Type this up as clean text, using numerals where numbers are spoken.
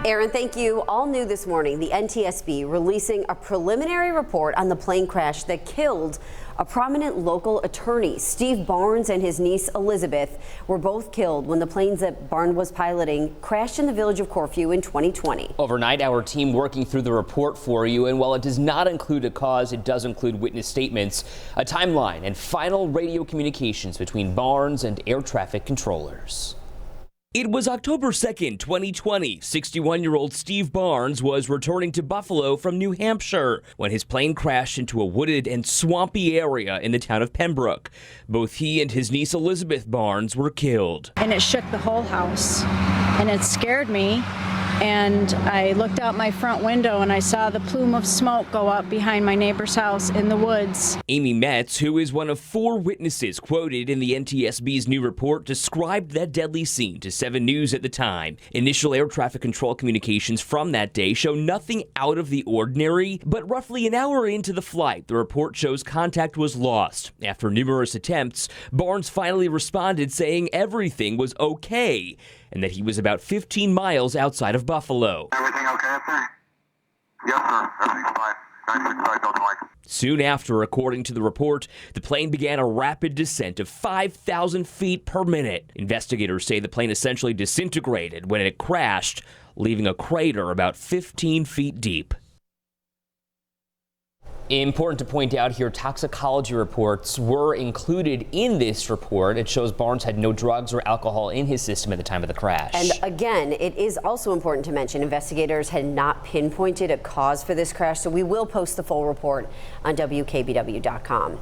Aaron, thank you. All new this morning, the NTSB releasing a preliminary report on the plane crash that killed a prominent local attorney. Steve Barnes and his niece Elizabeth were both killed when the planes that Barnes was piloting crashed in the village of Corfu in 2020. Overnight, our team working through the report for you, and while it does not include a cause, it does include witness statements, a timeline, and final radio communications between Barnes and air traffic controllers. It was October 2nd, 2020. 61-year-old Steve Barnes was returning to Buffalo from New Hampshire when his plane crashed into a wooded and swampy area in the town of Pembroke. Both he and his niece Elizabeth Barnes were killed. And it shook the whole house, and it scared me. And I looked out my front window and I saw the plume of smoke go up behind my neighbor's house in the woods. Amy Metz, who is one of 4 witnesses quoted in the NTSB's new report, described that deadly scene to 7 News at the time. Initial air traffic control communications from that day show nothing out of the ordinary, but roughly an hour into the flight, the report shows contact was lost. After numerous attempts, Barnes finally responded saying everything was okay, and that he was about 15 miles outside of Buffalo. Everything okay up there? Yes, sir. Everything's fine. 965 Delta Mike. Soon after, according to the report, the plane began a rapid descent of 5,000 feet per minute. Investigators say the plane essentially disintegrated when it crashed, leaving a crater about 15 feet deep. Important to point out here, toxicology reports were included in this report. It shows Barnes had no drugs or alcohol in his system at the time of the crash. And again, it is also important to mention investigators had not pinpointed a cause for this crash, so we will post the full report on WKBW.com.